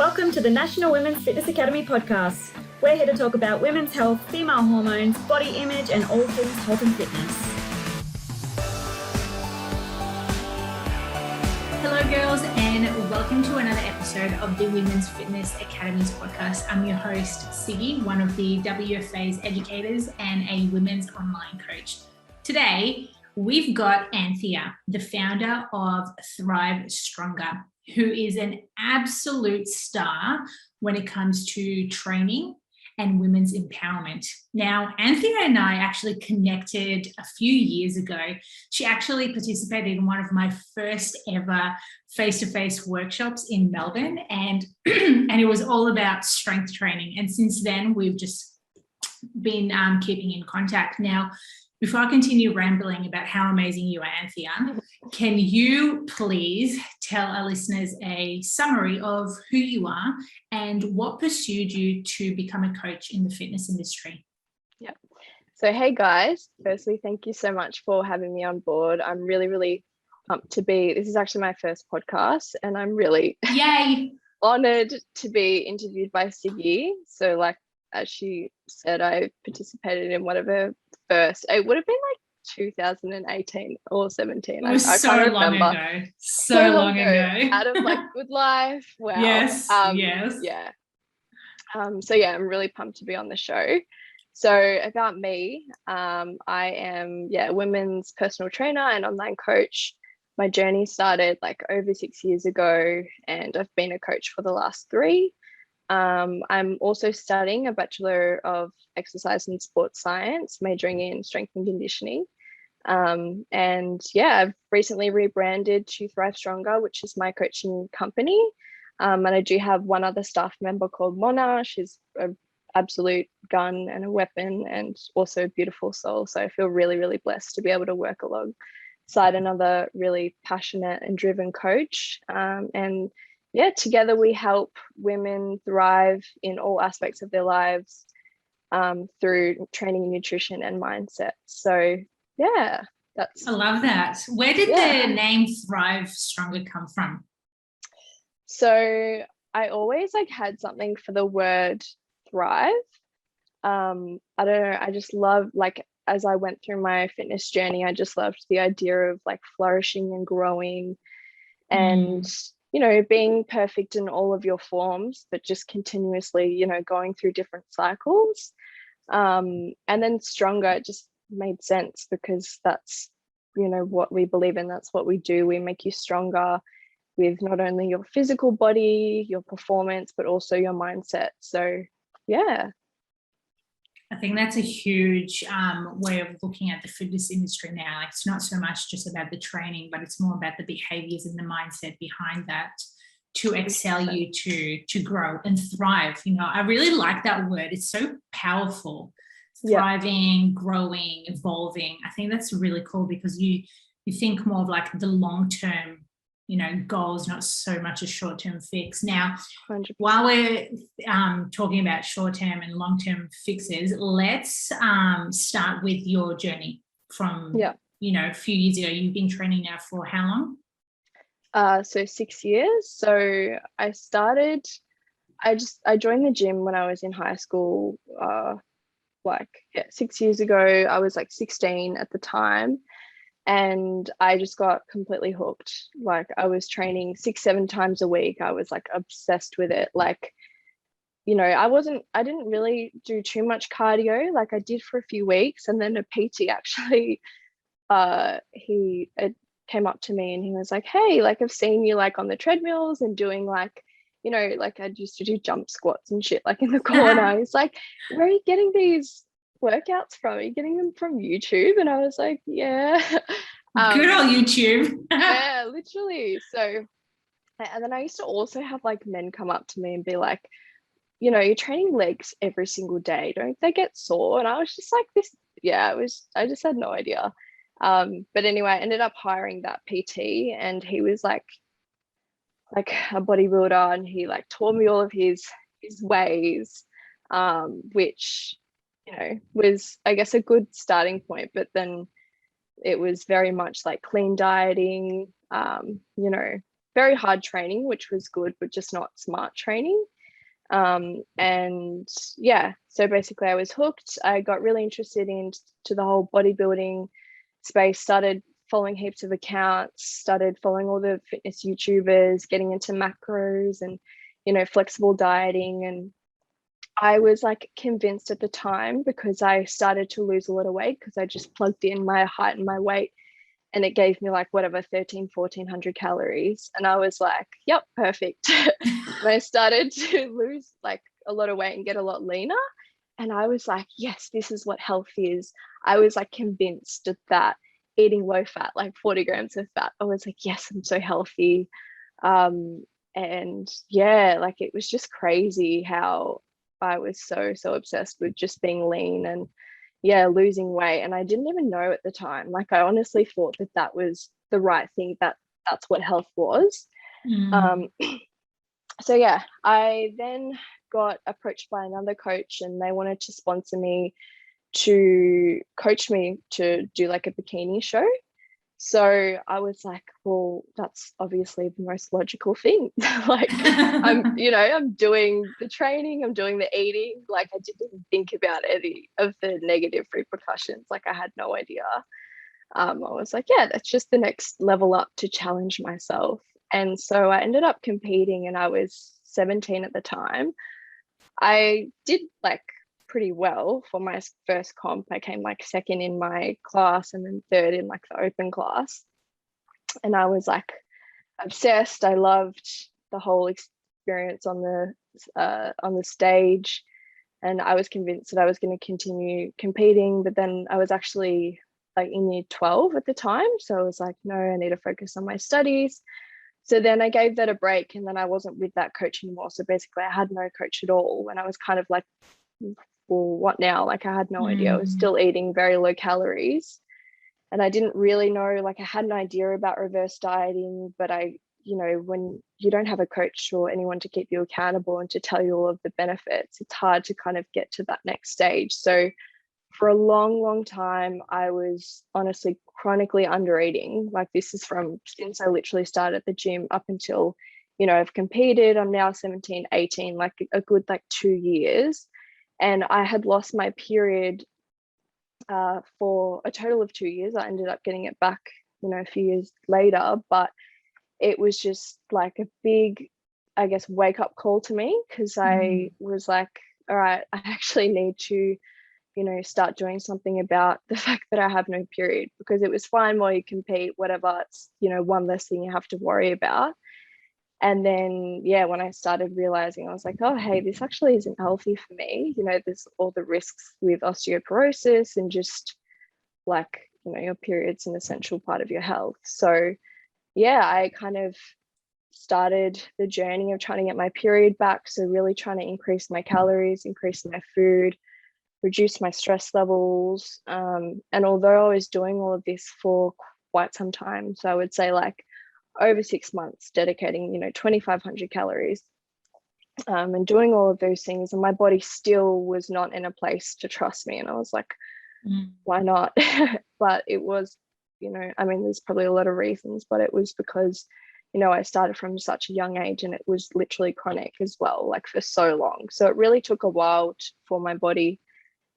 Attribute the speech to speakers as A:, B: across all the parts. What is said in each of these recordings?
A: Welcome to the National Women's Fitness Academy podcast. We're here to talk about women's health, female hormones, body image, and all things health and fitness.
B: Hello girls, and welcome to another episode of the Women's Fitness Academy's podcast. I'm your host, Siggy, one of the WFA's educators and a women's online coach. Today, we've got Anthea, the founder of Thrive Stronger, who is an absolute star when it comes to training and women's empowerment. Now, Anthea and I actually connected a few years ago. She actually participated in one of my first ever face-to-face workshops in Melbourne, and it was all about strength training. And since then, we've just been keeping in contact. Now, before I continue rambling about how amazing you are, Anthea, can you please tell our listeners a summary of who you are and what pursued you to become a coach in the fitness industry?
C: Yeah. So, hey guys, firstly, thank you so much for having me on board. I'm really pumped to be, this is actually my first podcast, and I'm really
B: Yay
C: honored to be interviewed by Siggy. So like, as she said, I participated in one of her first, it would have been like 2018 or 17.
B: It was
C: I
B: so
C: can't
B: long
C: remember.
B: ago. So long ago.
C: Out of like Good Life. Wow.
B: Yes. Yes.
C: Yeah. So yeah, I'm really pumped to be on the show. So about me, I am a women's personal trainer and online coach. My journey started like over 6 years ago, and I've been a coach for the last 3. I'm also studying a Bachelor of Exercise and Sports Science, majoring in strength and conditioning. And yeah, I've recently rebranded to Thrive Stronger, which is my coaching company. And I do have one other staff member called Mona. She's an absolute gun and a weapon, and also a beautiful soul. So I feel really blessed to be able to work alongside another really passionate and driven coach. And yeah, together we help women thrive in all aspects of their lives through training, nutrition, and mindset. So yeah,
B: I love that. Where did the name Thrive Stronger come from?
C: So I always like had something for the word thrive. I don't know, I just love, like, as I went through my fitness journey, I just loved the idea of like flourishing and growing and you know, being perfect in all of your forms, but just continuously, you know, going through different cycles. And then stronger, it just made sense because that's, you know, what we believe in. That's what we do. We make you stronger with not only your physical body, your performance, but also your mindset. So yeah.
B: I think that's a huge way of looking at the fitness industry now. It's not so much just about the training, but it's more about the behaviors and the mindset behind that to excel you to grow and thrive. You know, I really like that word. It's so powerful. Thriving, growing, evolving. I think that's really cool because you think more of like the long-term, you know, goals, not so much a short-term fix. Now,
C: 100%.
B: While we're talking about short-term and long-term fixes, let's start with your journey from, you know, a few years ago. You've been training now for how
C: long? So 6 years. So I joined the gym when I was in high school, 6 years ago. I was like 16 at the time. And I just got completely hooked. Like, I was training 6-7 times a week. I was like obsessed with it. Like, you know, I didn't really do too much cardio. Like, I did for a few weeks, and then a PT actually, he came up to me and he was like, hey, like, I've seen you like on the treadmills and doing like, you know, like I used to do jump squats and shit like in the corner. He's like, where are you getting these workouts from? Are you getting them from YouTube? And I was like, yeah.
B: Good old YouTube.
C: Yeah, literally. So, and then I used to also have like men come up to me and be like, you know, you're training legs every single day, don't they get sore? And I was just like, I just had no idea. But anyway, I ended up hiring that PT, and he was like a bodybuilder, and he like taught me all of his ways, which, you know, was, I guess, a good starting point. But then it was very much like clean dieting, you know, very hard training, which was good, but just not smart training. And yeah, so basically I was hooked. I got really interested into the whole bodybuilding space, started following heaps of accounts, started following all the fitness YouTubers, getting into macros and, you know, flexible dieting. And I was like convinced at the time, because I started to lose a lot of weight because I just plugged in my height and my weight, and it gave me like whatever 1,400 calories, and I was like, yep, perfect. And I started to lose like a lot of weight and get a lot leaner, and I was like, yes, this is what health is. I was like convinced that eating low fat, like 40 grams of fat, I was like, yes, I'm so healthy. And yeah, like it was just crazy how I was so obsessed with just being lean and yeah, losing weight. And I didn't even know at the time, like I honestly thought that was the right thing, that's what health was. So yeah, I then got approached by another coach, and they wanted to sponsor me to coach me to do like a bikini show. So I was like, well, that's obviously the most logical thing. Like I'm doing the training, I'm doing the eating. Like I didn't even think about any of the negative repercussions. Like I had no idea. I was like, yeah, that's just the next level up to challenge myself. And so I ended up competing, and I was 17 at the time. I did like pretty well for my first comp. I came like second in my class and then third in like the open class. And I was like obsessed. I loved the whole experience on the stage, and I was convinced that I was going to continue competing. But then I was actually like in year 12 at the time, so I was like, no, I need to focus on my studies. So then I gave that a break, and then I wasn't with that coach anymore. So basically I had no coach at all, and I was kind of like, well, what now? Like I had no idea. I was still eating very low calories, and I didn't really know, like I had an idea about reverse dieting, but when you don't have a coach or anyone to keep you accountable and to tell you all of the benefits, it's hard to kind of get to that next stage. So for a long time, I was honestly chronically undereating. Like this is from since I literally started at the gym up until, I've competed. I'm now 17, 18, like a good like 2 years. And I had lost my period for a total of 2 years. I ended up getting it back, a few years later, but it was just like a big, I guess, wake up call to me, because I was like, all right, I actually need to, start doing something about the fact that I have no period, because it was fine while you compete, whatever, it's, one less thing you have to worry about. And then, yeah, when I started realizing, I was like, oh, hey, this actually isn't healthy for me. There's all the risks with osteoporosis, and just like, your period's an essential part of your health. So yeah, I kind of started the journey of trying to get my period back. So really trying to increase my calories, increase my food, reduce my stress levels. And although I was doing all of this for quite some time, so I would say like over 6 months, dedicating, 2,500 calories, and doing all of those things, and my body still was not in a place to trust me. And I was like, why not? But it was, there's probably a lot of reasons, but it was because, I started from such a young age, and it was literally chronic as well, like for so long. So it really took a while for my body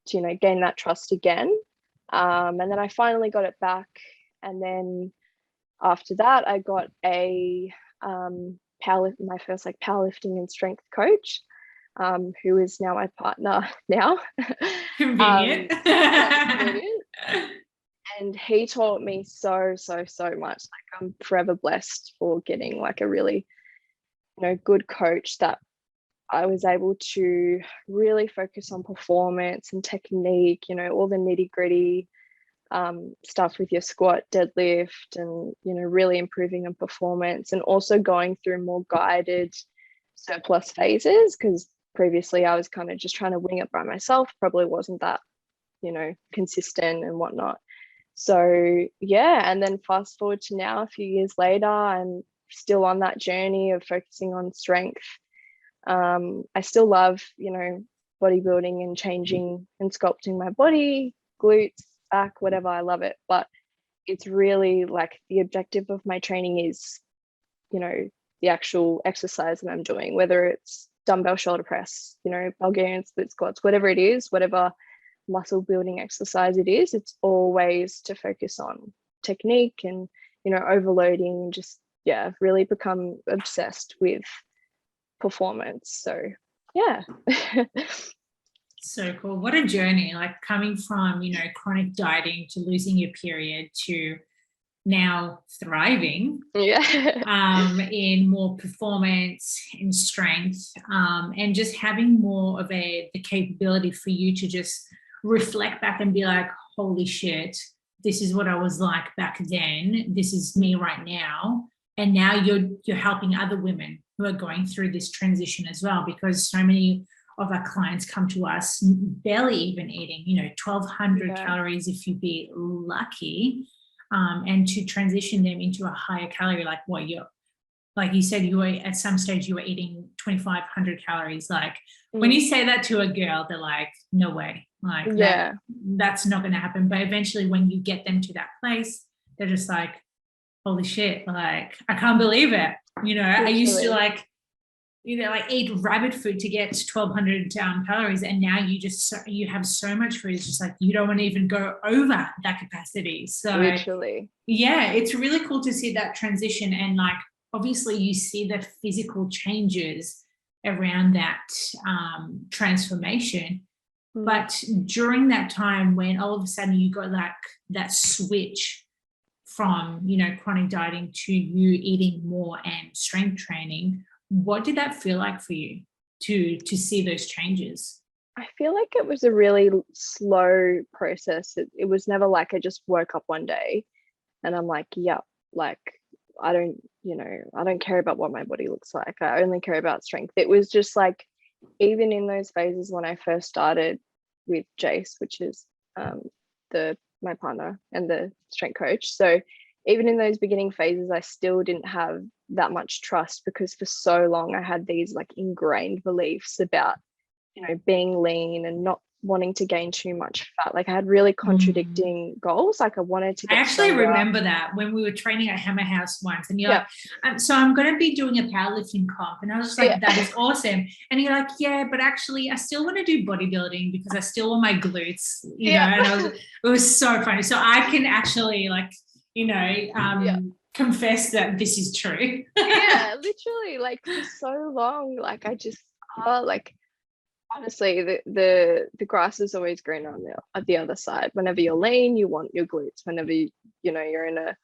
C: to, gain that trust again. And then I finally got it back. And then after that, I got my first like powerlifting and strength coach, who is now my partner now.
B: Convenient.
C: Convenient. And he taught me so much. Like I'm forever blessed for getting like a really, good coach, that I was able to really focus on performance and technique, all the nitty gritty stuff with your squat, deadlift, and, really improving on performance, and also going through more guided surplus phases, because previously I was kind of just trying to wing it by myself, probably wasn't that, consistent and whatnot. So yeah, and then fast forward to now, a few years later, I'm still on that journey of focusing on strength. I still love, bodybuilding and changing and sculpting my body, glutes, back, whatever. I love it. But it's really like the objective of my training is, you know, the actual exercise that I'm doing, whether it's dumbbell shoulder press, you know, Bulgarian split squats, whatever it is, whatever muscle building exercise it is, it's always to focus on technique and, you know, overloading, just, yeah, really become obsessed with performance. So, yeah.
B: So cool. What a journey, like coming from, you know, chronic dieting to losing your period to now thriving in more performance and strength, and just having more of the capability for you to just reflect back and be like, holy shit, this is what I was like back then, this is me right now. And now you're helping other women who are going through this transition as well, because so many of our clients come to us barely even eating, you know, 1,200 calories if you be lucky. And to transition them into a higher calorie, like what like you said, you were at some stage you were eating 2,500 calories. Like when you say that to a girl, they're like, no way, like that's not going to happen. But eventually when you get them to that place, they're just like, holy shit, like I can't believe it. You know, literally. I used to like, you know, like eat rabbit food to get 1,200 calories, and now you have so much food. It's just like you don't want to even go over that capacity. So
C: literally,
B: yeah, it's really cool to see that transition, and like obviously you see the physical changes around that transformation. But during that time when all of a sudden you got like that switch from, you know, chronic dieting to you eating more and strength training, what did that feel like for you to see those changes?
C: I feel like it was a really slow process. It was never like I just woke up one day and I'm like, yep, like I don't care about what my body looks like. I only care about strength. It was just like, even in those phases when I first started with Jace, which is my partner and the strength coach. So even in those beginning phases, I still didn't have that much trust, because for so long I had these like ingrained beliefs about, you know, being lean and not wanting to gain too much fat. Like I had really contradicting goals. Like I wanted to get
B: I actually
C: stronger.
B: remember that when we were training at Hammer House once, and you're like, so I'm going to be doing a powerlifting comp. And I was just like, that is awesome. And you're like, yeah, but actually I still want to do bodybuilding because I still want my glutes, you know, and it was so funny. So I can actually like, you know, confess that this is true.
C: Yeah, literally, like for so long, like I just like honestly the grass is always greener on the other side. Whenever you're lean, you want your glutes. Whenever you know you're in a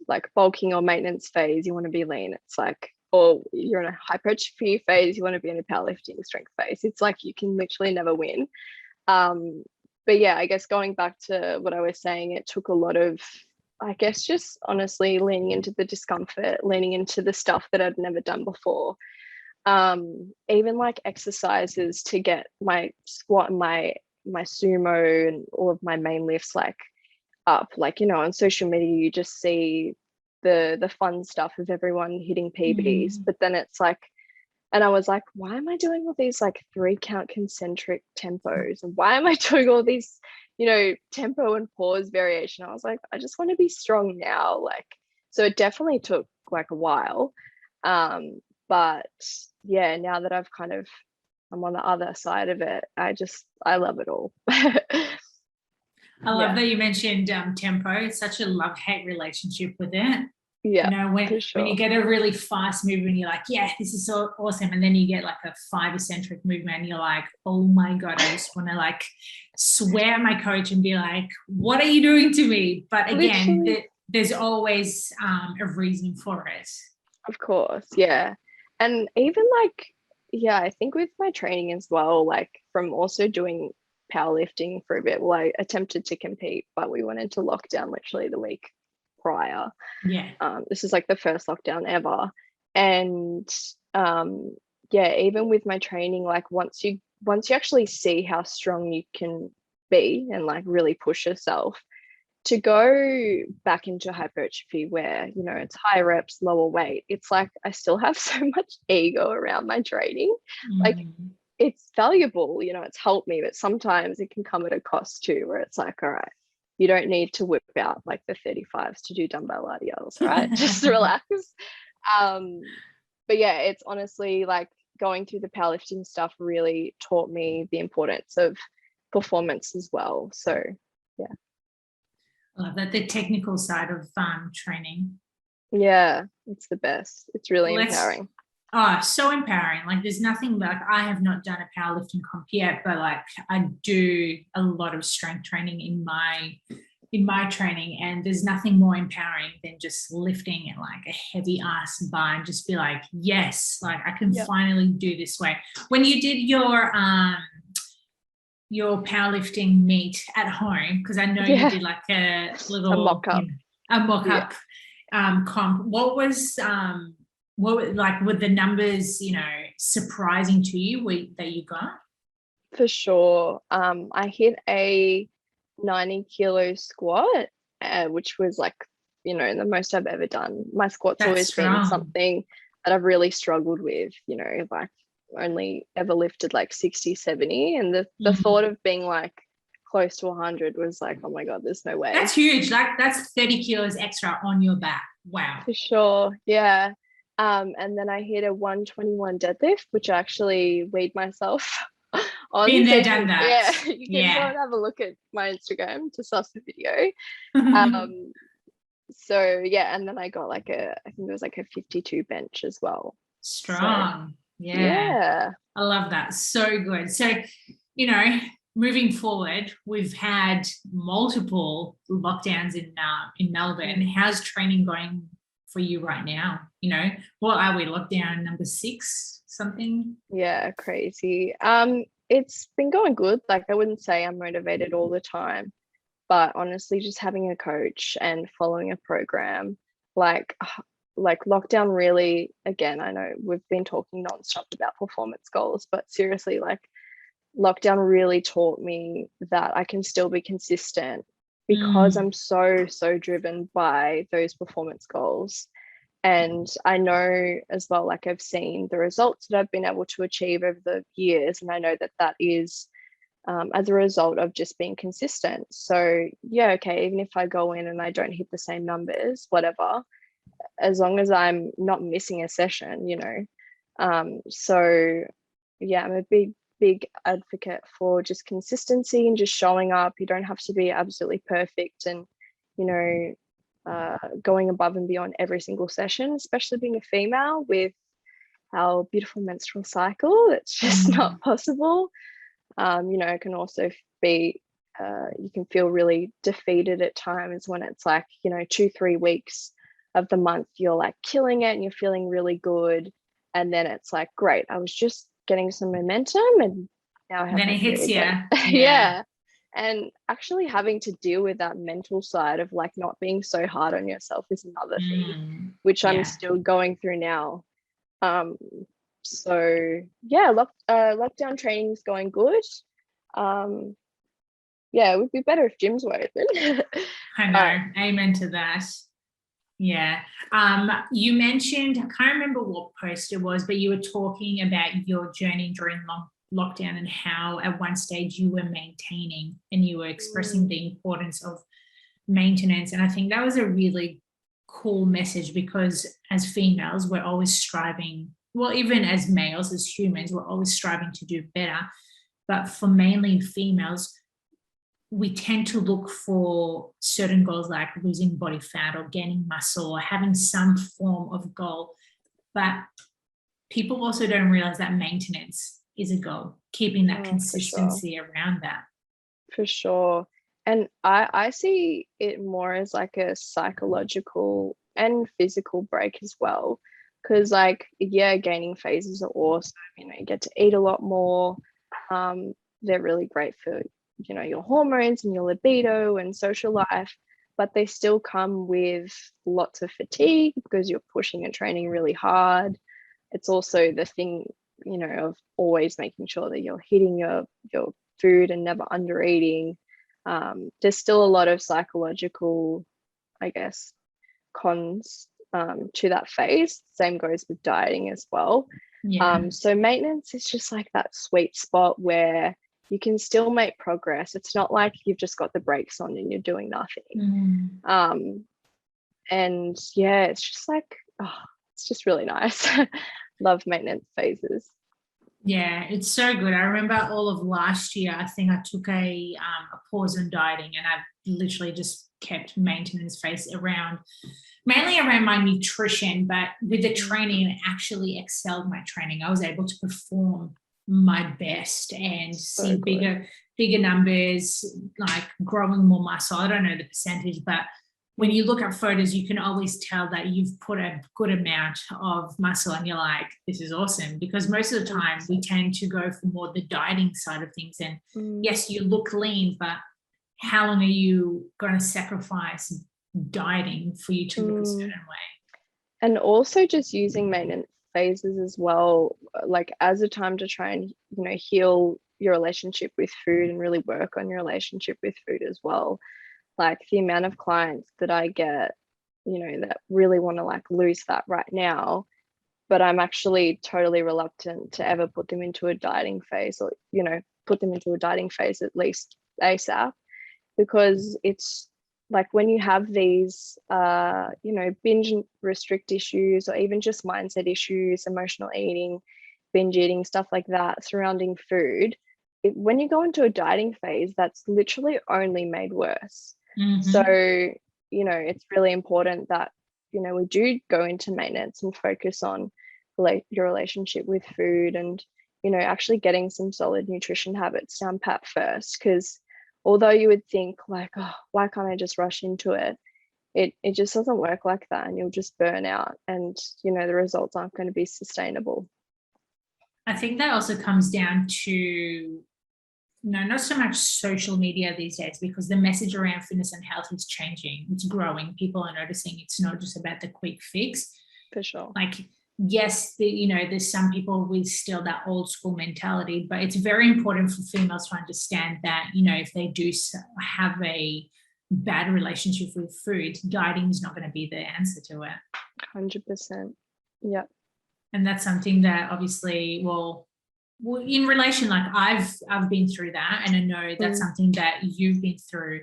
C: like bulking or maintenance phase, you want to be lean. It's like, or you're in a hypertrophy phase, you want to be in a powerlifting strength phase. It's like you can literally never win. But yeah, I guess going back to what I was saying, it took a lot of, I guess, just honestly leaning into the discomfort, leaning into the stuff that I'd never done before. Even like exercises to get my squat and my sumo and all of my main lifts like up. Like, you know, on social media you just see the fun stuff of everyone hitting PBs, but then it's like, and I was like, why am I doing all these like 3-count concentric tempos, and why am I doing all these, you know, tempo and pause variation? I was like, I just want to be strong now. Like, so it definitely took like a while, but yeah, now that I'm on the other side of it, I love it all.
B: I love that you mentioned tempo. It's such a love-hate relationship with it.
C: Yeah,
B: you know, when you get a really fast movement, you're like, yeah, this is so awesome. And then you get like a 5-eccentric movement and you're like, oh my God, I just want to like swear at my coach and be like, what are you doing to me? But again, there's always a reason for it.
C: Of course, yeah. And even like, yeah, I think with my training as well, like from also doing powerlifting for a bit, well, I attempted to compete, but we went into lockdown literally the week prior. This is like the first lockdown ever. And yeah, even with my training, like once you actually see how strong you can be and like really push yourself, to go back into hypertrophy where, you know, it's high reps, lower weight, it's like I still have so much ego around my training. Like it's valuable, you know, it's helped me, but sometimes it can come at a cost too, where it's like, all right, you don't need to whip out like the 35s to do dumbbell RDLs, right? Just relax. But yeah, it's honestly like going through the powerlifting stuff really taught me the importance of performance as well. So yeah.
B: I love that, the technical side of training.
C: Yeah, it's the best. It's really
B: Well,
C: empowering.
B: So empowering. Like there's nothing, like I have not done a powerlifting comp yet, but like I do a lot of strength training in my training, and there's nothing more empowering than just lifting like a heavy ass bar and just be like, yes, like I can finally do this way. When you did your powerlifting meet at home, because I know you did like a little
C: mock-up.
B: A mock-up comp, what was like, were the numbers, surprising to you that you got?
C: For sure. I hit a 90 kilo squat, which was like, the most I've ever done. My squat's always been something that I've really struggled with, like only ever lifted like 60, 70. And the thought of being like close to 100 was like, oh my God, there's no way.
B: That's huge. Like that's 30 kilos extra on your back. Wow.
C: For sure. Yeah. And then I hit a 121 deadlift, which I actually weighed myself on.
B: Been there, done that.
C: Yeah, you can go and have a look at my Instagram to suss the video. So yeah, and then I got like I think it was like a 52 bench as well.
B: Strong.
C: So,
B: yeah. I love that. So good. So, moving forward, we've had multiple lockdowns in Melbourne. How's training going for you right now? What are we, lockdown number 6 something?
C: Yeah, crazy. It's been going good. Like I wouldn't say I'm motivated all the time, but honestly just having a coach and following a program, like lockdown really, again, I know we've been talking nonstop about performance goals, but seriously, like lockdown really taught me that I can still be consistent because I'm so driven by those performance goals. And I know as well, like I've seen the results that I've been able to achieve over the years, and I know that is as a result of just being consistent. So yeah, okay, even if I go in and I don't hit the same numbers, whatever, as long as I'm not missing a session, so yeah, I'm a big advocate for just consistency and just showing up. You don't have to be absolutely perfect and going above and beyond every single session, especially being a female with our beautiful menstrual cycle. It's just not possible. It can also be you can feel really defeated at times when it's like 2-3 weeks of the month you're like killing it and you're feeling really good, and then it's like, great, I was just getting some momentum and now I have,
B: then it hits you.
C: Yeah. And actually having to deal with that mental side of like not being so hard on yourself is another thing, which I'm still going through now. So yeah, lockdown training is going good. Yeah, it would be better if gyms were open.
B: I know. Amen to that. Yeah. You mentioned, I can't remember what post it was, but you were talking about your journey during lockdown and how at one stage you were maintaining and you were expressing the importance of maintenance. And I think that was a really cool message, because as females, we're always striving, well, even as males, as humans, we're always striving to do better. But for mainly females, we tend to look for certain goals like losing body fat or gaining muscle or having some form of goal. But people also don't realize that maintenance is a goal, keeping that consistency around that.
C: For sure. And I see it more as like a psychological and physical break as well. Because like, yeah, gaining phases are awesome. You get to eat a lot more. They're really great for, your hormones and your libido and social life, but they still come with lots of fatigue because you're pushing and training really hard. It's also the thing, of always making sure that you're hitting your food and never under eating. There's still a lot of psychological, I guess, cons to that phase. Same goes with dieting as well. So maintenance is just like that sweet spot where you can still make progress. It's not like you've just got the brakes on and you're doing nothing. And yeah, it's just like, it's just really nice. Love maintenance phases.
B: Yeah, it's so good. I remember all of last year, I think I took a pause on dieting, and I literally just kept maintenance phase mainly around my nutrition, but with the training, it actually excelled my training. I was able to perform my best and see bigger numbers, like growing more muscle. I don't know the percentage, but when you look at photos, you can always tell that you've put a good amount of muscle, and you're like, this is awesome. Because most of the time we tend to go for more the dieting side of things. And yes, you look lean, but how long are you going to sacrifice dieting for you to look a certain way?
C: And also just using maintenance phases as well, like as a time to try and, heal your relationship with food and really work on your relationship with food as well. Like the amount of clients that I get, that really want to like lose fat right now, but I'm actually totally reluctant to ever put them into a dieting phase, or, put them into a dieting phase at least ASAP, because it's like when you have these, binge and restrict issues, or even just mindset issues, emotional eating, binge eating, stuff like that surrounding food, when you go into a dieting phase, that's literally only made worse. So, it's really important that, we do go into maintenance and focus on your relationship with food, and, actually getting some solid nutrition habits down pat first. Because although you would think like, oh, why can't I just rush into it? It just doesn't work like that, and you'll just burn out, and, the results aren't going to be sustainable.
B: I think that also comes down to not so much social media these days, because the message around fitness and health is changing. It's growing. People are noticing it's not just about the quick fix.
C: For sure.
B: Like, yes, there's some people with still that old school mentality, but it's very important for females to understand that, if they do have a bad relationship with food, dieting is not going to be the answer to it.
C: 100%. Yeah.
B: And that's something that obviously, well, in relation, like I've been through that, and I know that's something that you've been through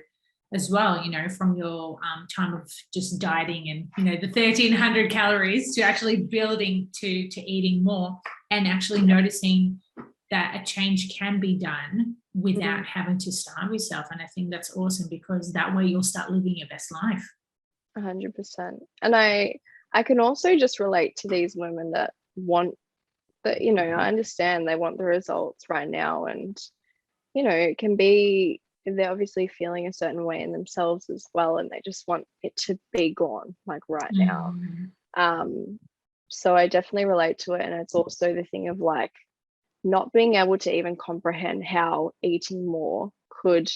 B: as well, from your time of just dieting and, the 1,300 calories to actually building to eating more, and actually noticing that a change can be done without having to starve yourself. And I think that's awesome, because that way you'll start living your best life.
C: 100%. And I can also just relate to these women that want that, I understand they want the results right now, and, it can be, they're obviously feeling a certain way in themselves as well, and they just want it to be gone like right now. So I definitely relate to it. And it's also the thing of like not being able to even comprehend how eating more could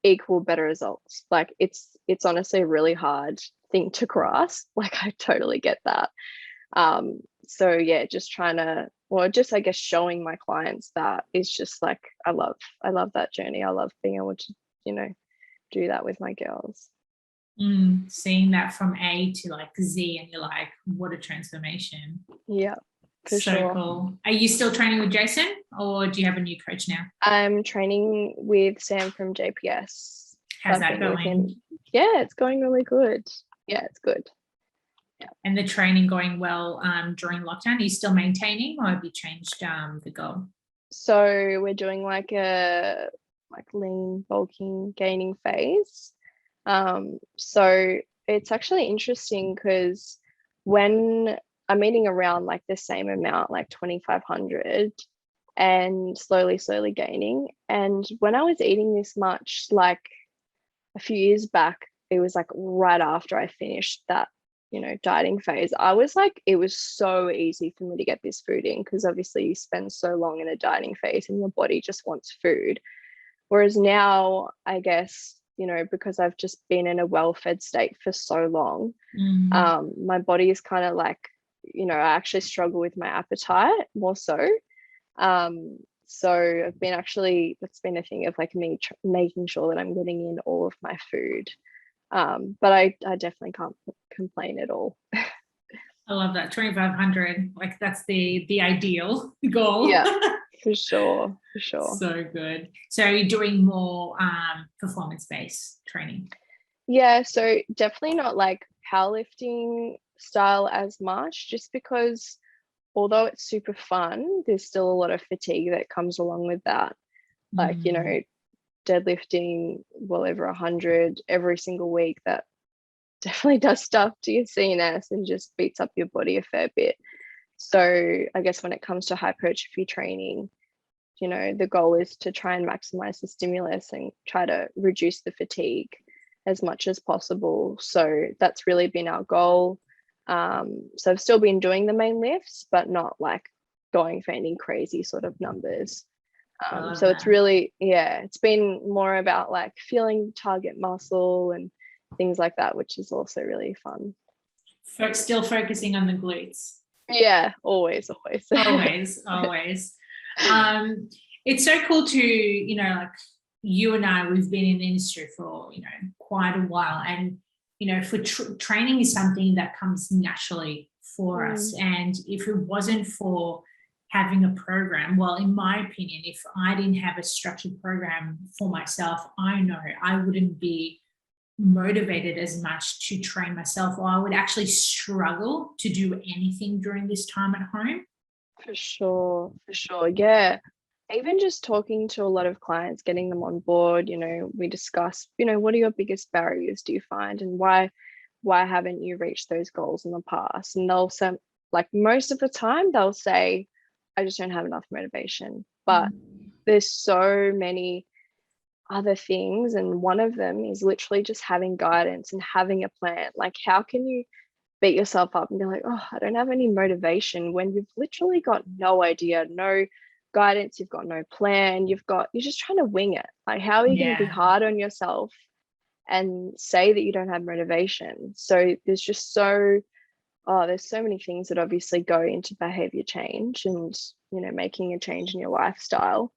C: equal better results. Like it's honestly a really hard thing to grasp. Like I totally get that. So yeah, just trying to, or just I guess showing my clients that is just like I love that journey. I love being able to, do that with my girls.
B: Seeing that from A to like Z, and you're like, what a transformation.
C: Yeah, for
B: so
C: sure.
B: Cool. Are you still training with Jason, or do you have a new coach now?
C: I'm training with Sam from JPS.
B: How's that going?
C: Yeah, it's going really good. Yeah, it's good.
B: Yeah. And the training going well during lockdown? Are you still maintaining, or have you changed the goal?
C: So we're doing like a lean, bulking, gaining phase. So it's actually interesting because when I'm eating around like the same amount, like 2,500, and slowly gaining. And when I was eating this much, like a few years back, it was like right after I finished that, dieting phase, I was like, it was so easy for me to get this food in, because obviously you spend so long in a dieting phase and your body just wants food. Whereas now, I guess, because I've just been in a well-fed state for so long, my body is kind of like, I actually struggle with my appetite more so. So I've been that's been a thing of like me making sure that I'm getting in all of my food. But I definitely can't complain at all.
B: I love that. 2,500, like that's the ideal goal.
C: Yeah, for sure.
B: So good. So are you doing more performance-based training?
C: Yeah, so definitely not like powerlifting style as much, just because although it's super fun, there's still a lot of fatigue that comes along with that. Like, you know, deadlifting well over 100 every single week, that definitely does stuff to your CNS and just beats up your body a fair bit. So I guess when it comes to hypertrophy training, you know, the goal is to try and maximize the stimulus and try to reduce the fatigue as much as possible. So that's really been our goal. So I've still been doing the main lifts, but not like going for any crazy sort of numbers. So it's really, it's been more about like feeling target muscle and things like that, which is also really fun.
B: Still focusing on the glutes.
C: Yeah, always.
B: always. It's so cool to, you know, like you and I, we've been in the industry for, you know, quite a while, and, you know, for training is something that comes naturally for us. And if it wasn't for having a program, well, in my opinion, if I didn't have a structured program for myself, I know I wouldn't be motivated as much to train myself, or I would actually struggle to do anything during this time at home.
C: For sure. Yeah. Even just talking to a lot of clients, getting them on board, you know, we discuss, you know, what are your biggest barriers do you find, and why haven't you reached those goals in the past? And they'll say, like, most of the time they'll say, I just don't have enough motivation. But there's so many other things, and one of them is literally just having guidance and having a plan. Like, how can you beat yourself up and be like, oh, I don't have any motivation, when you've literally got no idea, no guidance, you've got no plan, you're just trying to wing it. Like, how are you going to be hard on yourself and say that you don't have motivation? So there's just there's so many things that obviously go into behavior change and, you know, making a change in your lifestyle.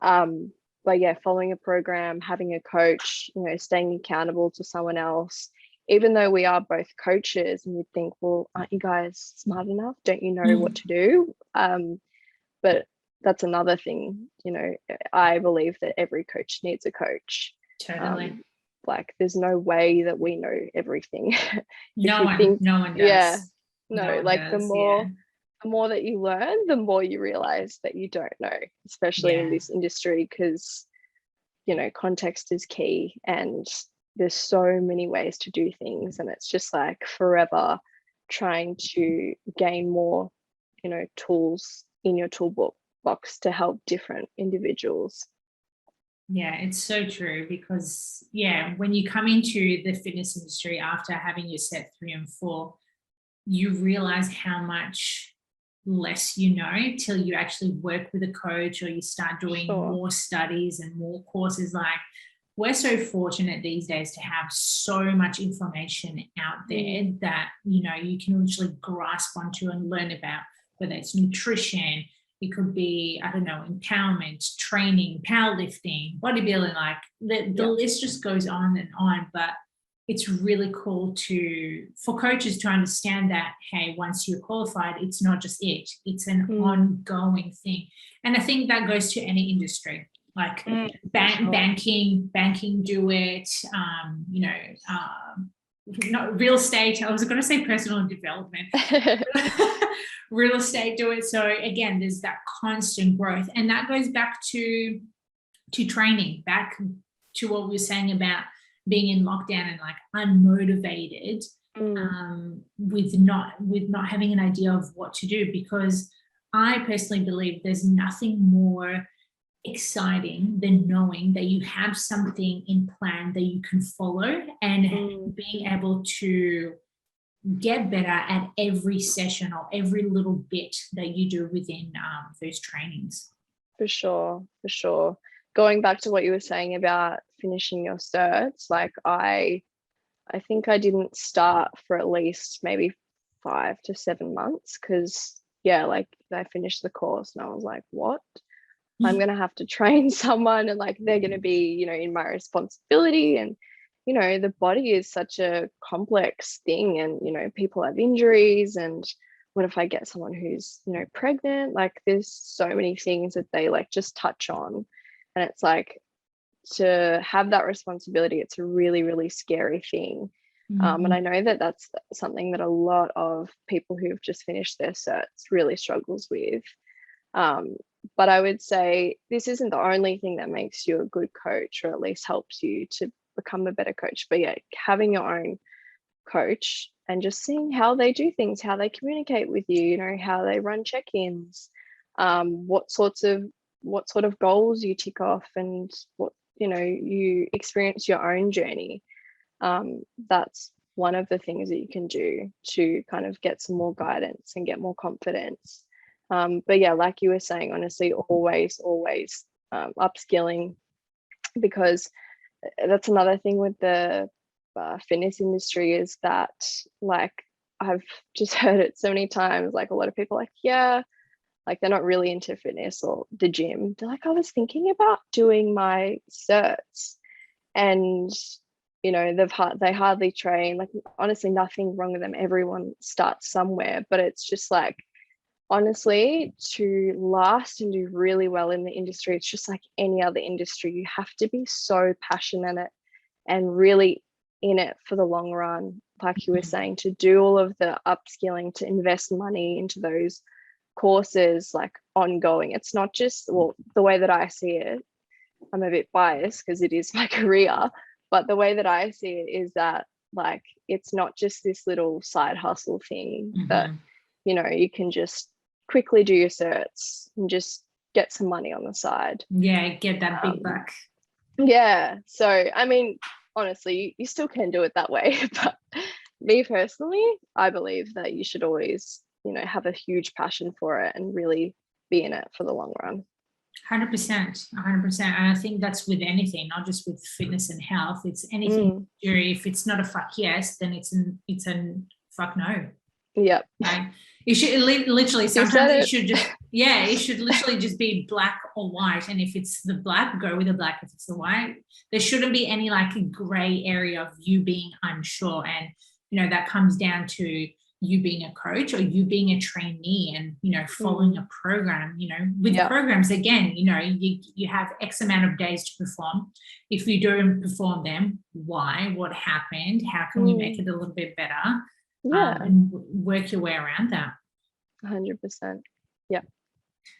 C: But yeah, following a program, having a coach, you know, staying accountable to someone else, even though we are both coaches, and you'd think, well, aren't you guys smart enough? Don't you know what to do? But that's another thing, you know, I believe that every coach needs a coach.
B: Totally.
C: Like, there's no way that we know everything.
B: No one does.
C: Yeah. No, like the more that you learn, the more you realize that you don't know, especially in this industry, because, you know, context is key, and there's so many ways to do things, and it's just like forever trying to gain more, you know, tools in your toolbox to help different individuals.
B: Yeah, it's so true, because when you come into the fitness industry after having your set 3 and 4, you realize how much less you know till you actually work with a coach, or you start doing more studies and more courses. Like, we're so fortunate these days to have so much information out there that, you know, you can literally grasp onto and learn about, whether it's nutrition, it could be, I don't know, empowerment, training, powerlifting, bodybuilding, like the list just goes on and on. But it's really cool for coaches to understand that, hey, once you're qualified, it's not just it's an ongoing thing. And I think that goes to any industry, like banking, do it, you know, not real estate. I was going to say personal development. Real estate, do it. So again, there's that constant growth, and that goes back to training, back to what we were saying about being in lockdown and like unmotivated, with not having an idea of what to do. Because I personally believe there's nothing more exciting than knowing that you have something in plan that you can follow, and being able to get better at every session or every little bit that you do within those trainings.
C: For sure. Going back to what you were saying about finishing your certs, like I think I didn't start for at least maybe 5 to 7 months, because like I finished the course and I was like, what? I'm gonna have to train someone, and like they're gonna be, you know, in my responsibility. And you know, the body is such a complex thing, and you know, people have injuries, and what if I get someone who's, you know, pregnant? Like there's so many things that they like just touch on, and it's like, to have that responsibility, it's a really, really scary thing. And I know that that's something that a lot of people who've just finished their certs really struggles with. But I would say this isn't the only thing that makes you a good coach, or at least helps you to become a better coach. But yeah, having your own coach and just seeing how they do things, how they communicate with you, you know, how they run check-ins, what sort of goals you tick off, and what, you know, you experience your own journey. That's one of the things that you can do to kind of get some more guidance and get more confidence. But yeah, like you were saying, honestly, always upskilling, because that's another thing with the fitness industry, is that, like, I've just heard it so many times, like a lot of people like, yeah, like they're not really into fitness or the gym. They're like, I was thinking about doing my certs, and you know, they hardly train. Like, honestly, nothing wrong with them. Everyone starts somewhere, but it's just like, honestly, to last and do really well in the industry, it's just like any other industry. You have to be so passionate and really in it for the long run, like you were saying, to do all of the upskilling, to invest money into those courses, like ongoing. It's not just, well, the way that I see it, I'm a bit biased because it is my career, but the way that I see it is that, like, it's not just this little side hustle thing that, you know, you can just quickly do your certs and just get some money on the side.
B: Yeah, get that big buck.
C: Yeah. So, I mean, honestly, you still can do it that way. But me personally, I believe that you should always, you know, have a huge passion for it and really be in it for the long run.
B: 100%. And I think that's with anything, not just with fitness and health. It's anything. If it's not a fuck yes, then it's a fuck no.
C: Yep.
B: Right? It should literally, sometimes it should just, it should literally just be black or white. And if it's the black, go with the black. If it's the white, there shouldn't be any like gray area of you being unsure. And, you know, that comes down to you being a coach or you being a trainee and, you know, following a program. You know, with programs, again, you know, you have X amount of days to perform. If you don't perform them, why? What happened? How can we make it a little bit better? And work your way around that.
C: 100%. Yeah.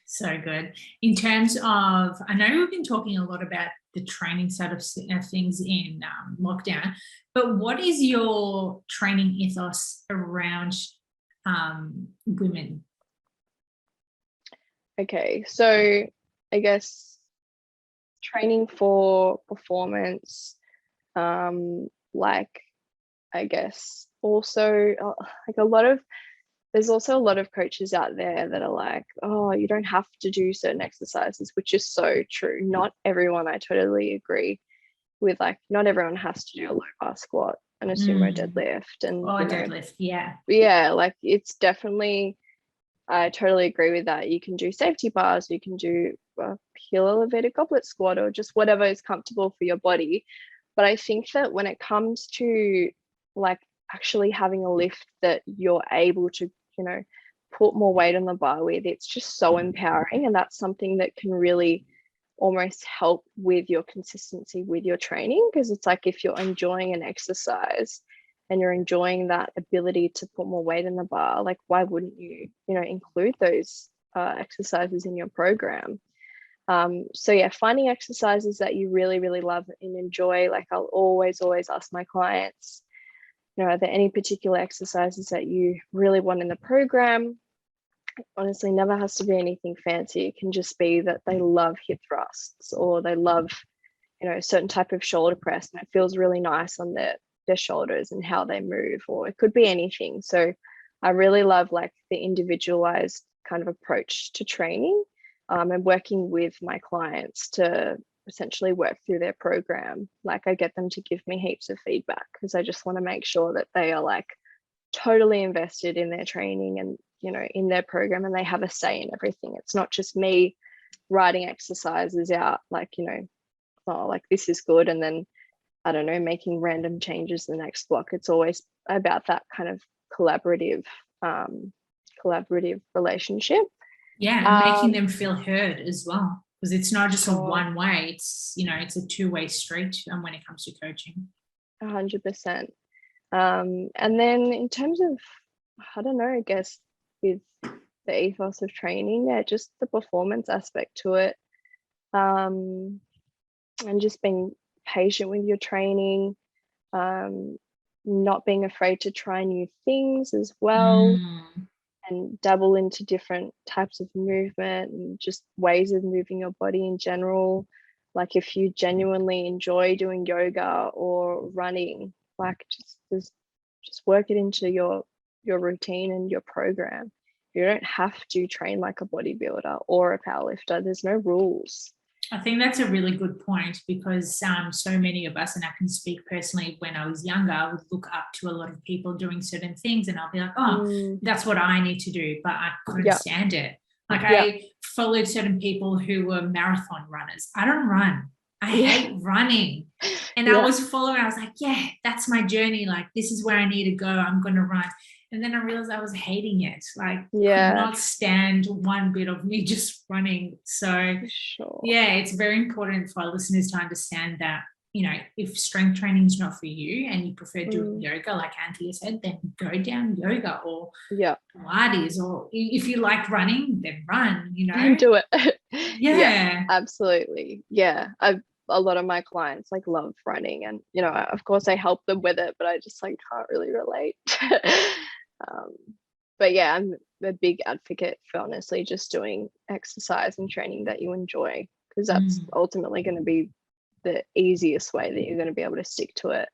B: So good. In terms of, I know we've been talking a lot about the training side of things in lockdown, but what is your training ethos around women?
C: Okay, so I guess training for performance, like, I guess also like there's also a lot of coaches out there that are like, oh, you don't have to do certain exercises, which is so true. Not everyone, I totally agree with, like, not everyone has to do a low bar squat and a sumo deadlift. And
B: deadlift,
C: yeah, like, it's definitely, I totally agree with that. You can do safety bars, you can do a heel elevated goblet squat, or just whatever is comfortable for your body. But I think that when it comes to, like, actually having a lift that you're able to, you know, put more weight on the bar with, it's just so empowering. And that's something that can really almost help with your consistency with your training, because it's like, if you're enjoying an exercise and you're enjoying that ability to put more weight in the bar, like, why wouldn't you, you know, include those exercises in your program? So yeah, finding exercises that you really, really love and enjoy. Like, I'll always ask my clients, you know, are there any particular exercises that you really want in the program? Honestly, never has to be anything fancy. It can just be that they love hip thrusts, or they love, you know, a certain type of shoulder press, and it feels really nice on their shoulders and how they move, or it could be anything. So I really love, like, the individualized kind of approach to training, and working with my clients to essentially work through their program. Like, I get them to give me heaps of feedback, because I just want to make sure that they are, like, totally invested in their training and, you know, in their program, and they have a say in everything. It's not just me writing exercises out, like, you know, oh, like, this is good, and then, I don't know, making random changes the next block. It's always about that kind of collaborative relationship.
B: Yeah, and making them feel heard as well, because it's not just a one way, it's, you know, it's a two-way street when it comes to coaching.
C: 100%. And then in terms of, I don't know, I guess with the ethos of training, yeah, just the performance aspect to it, and just being patient with your training, not being afraid to try new things as well, and dabble into different types of movement and just ways of moving your body in general. Like if you genuinely enjoy doing yoga or running, like just work it into your routine and your program. You don't have to train like a bodybuilder or a powerlifter. There's no rules.
B: I think that's a really good point, because so many of us, and I can speak personally, when I was younger, I would look up to a lot of people doing certain things and I'll be like, oh, that's what I need to do, but I couldn't stand it. Like I followed certain people who were marathon runners. I don't run. I hate running. And I was following, I was like, yeah, that's my journey. Like, this is where I need to go. I'm going to run. And then I realized I was hating it. Like, could not stand one bit of me just running. So, yeah, it's very important for our listeners to understand that, you know, if strength training is not for you and you prefer doing yoga, like Anthea said, then go down yoga or Pilates, or if you like running, then run, you know.
C: And do it. Yeah, absolutely. Yeah. A lot of my clients like love running, and, you know, of course I help them with it, but I just like can't really relate. But yeah, I'm a big advocate for honestly just doing exercise and training that you enjoy, because that's ultimately going to be the easiest way that you're going to be able to stick to it,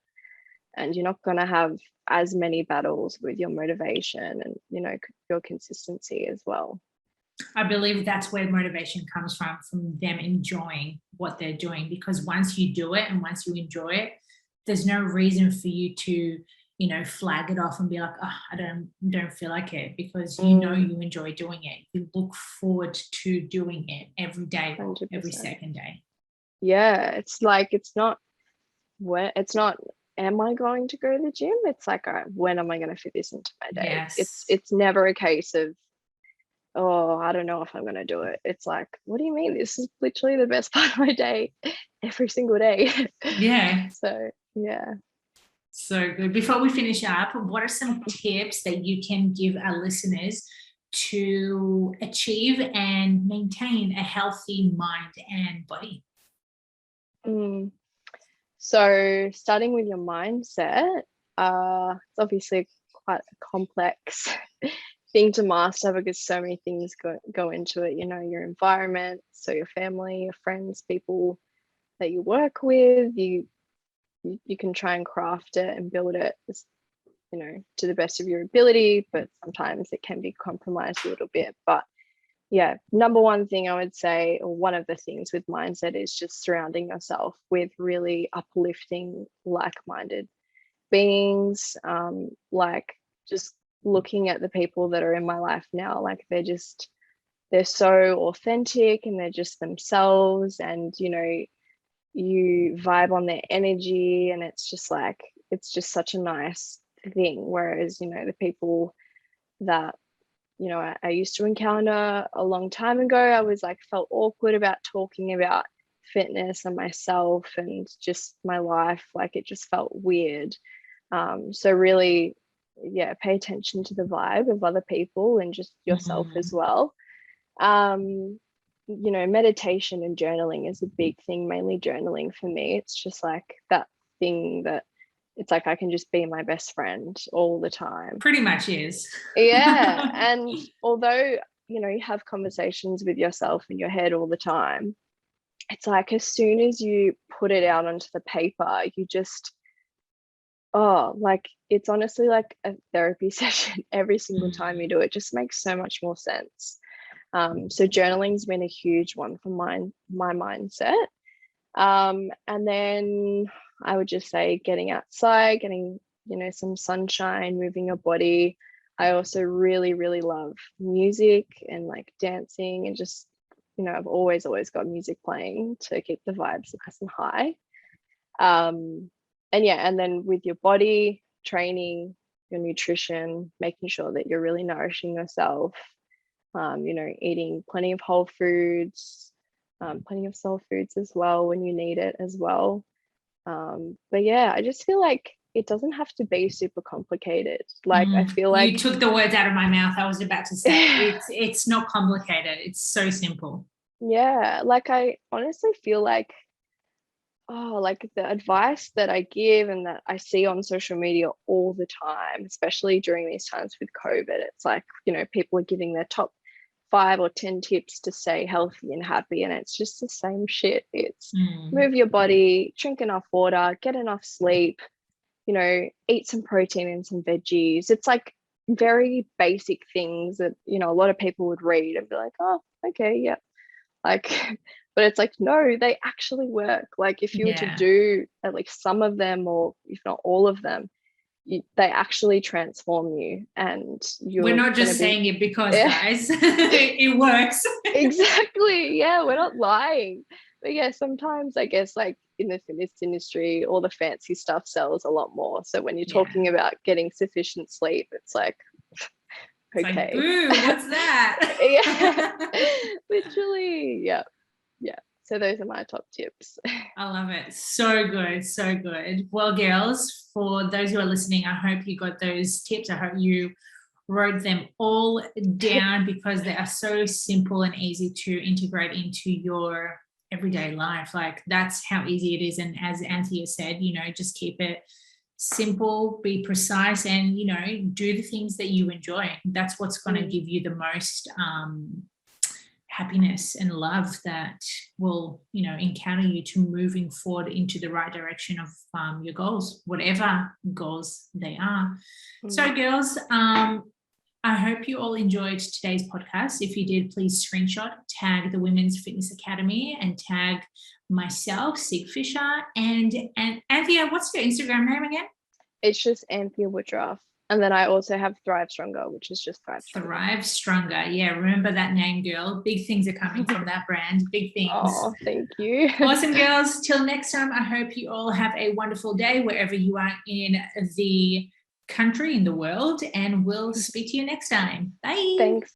C: and you're not going to have as many battles with your motivation and, you know, your consistency as well.
B: I believe that's where motivation comes from them enjoying what they're doing, because once you do it and once you enjoy it, there's no reason for you to, you know, flag it off and be like, oh, I don't feel like it, because you know you enjoy doing it. You look forward to doing it every day,
C: 100%.
B: Every second day.
C: Yeah, it's like, it's not am I going to go to the gym? It's like, all right, when am I going to fit this into my day?
B: Yes.
C: It's never a case of, oh, I don't know if I'm going to do it. It's like, what do you mean? This is literally the best part of my day every single day.
B: Yeah.
C: So, yeah.
B: So good. Before we finish up, what are some tips that you can give our listeners to achieve and maintain a healthy mind and body?
C: So starting with your mindset, it's obviously quite a complex thing to master, because so many things go into it, you know, your environment, so your family, your friends, people that you work with, you can try and craft it and build it, you know, to the best of your ability, but sometimes it can be compromised a little bit. But yeah, number one thing I would say, or one of the things with mindset, is just surrounding yourself with really uplifting, like-minded beings. Like just looking at the people that are in my life now, like they're so authentic and they're just themselves, and, you know, you vibe on their energy, and it's just such a nice thing. Whereas, you know, the people that, you know, I used to encounter a long time ago, I was like, felt awkward about talking about fitness and myself and just my life. Like, it just felt weird. So really, yeah, pay attention to the vibe of other people and just yourself as well. You know, meditation and journaling is a big thing, mainly journaling for me. It's just like that thing that it's like I can just be my best friend all the time.
B: Pretty much is.
C: Yeah. And although, you know, you have conversations with yourself in your head all the time, it's like as soon as you put it out onto the paper, you just, like it's honestly like a therapy session every single time you do it. Just makes so much more sense. So journaling's been a huge one for my mindset. And then I would just say getting outside, getting, you know, some sunshine, moving your body. I also really, really love music and like dancing, and just, you know, I've always got music playing to keep the vibes nice and high. And yeah, and then with your body, training, your nutrition, making sure that you're really nourishing yourself, you know, eating plenty of whole foods, plenty of soul foods as well when you need it as well. But yeah, I just feel like it doesn't have to be super complicated. Like I feel like
B: you took the words out of my mouth. I was about to say it's not complicated. It's so simple.
C: Yeah, like I honestly feel like, oh, like the advice that I give and that I see on social media all the time, especially during these times with COVID, it's like, people are giving their top 5 or 10 tips to stay healthy and happy. And it's just the same shit. It's move your body, drink enough water, get enough sleep, eat some protein and some veggies. It's like very basic things that, a lot of people would read and be like, oh, okay, yeah. Like, but it's like, no, they actually work. Like if you were to do at least some of them, or if not all of them, they actually transform you. And
B: we're not just saying it because guys, it works.
C: Exactly. Yeah, we're not lying. But yeah, sometimes I guess like in the fitness industry, all the fancy stuff sells a lot more. So when you're talking about getting sufficient sleep, it's like, okay,
B: like, boo, what's that?
C: Yeah, literally. Yeah. So those are my top tips.
B: I love it. So good. So good. Well, girls, for those who are listening, I hope you got those tips. I hope you wrote them all down because they are so simple and easy to integrate into your everyday life. Like that's how easy it is. And as Anthea said, just keep it simple, be precise, and, do the things that you enjoy. That's what's going to give you the most happiness and love that will, encounter you to moving forward into the right direction of your goals, whatever goals they are. So girls, I hope you all enjoyed today's podcast. If you did, please screenshot, tag the Women's Fitness Academy and tag myself, Siggy Fisher, and Anthea, what's your Instagram name again?
C: It's just Anthea Woodruff. And then I also have Thrive Stronger, which is just Thrive Stronger.
B: Thrive Stronger. Yeah, remember that name, girl. Big things are coming from that brand. Big things.
C: Oh, thank you.
B: Awesome, girls. Till next time, I hope you all have a wonderful day wherever you are in the country, in the world, and we'll speak to you next time. Bye.
C: Thanks.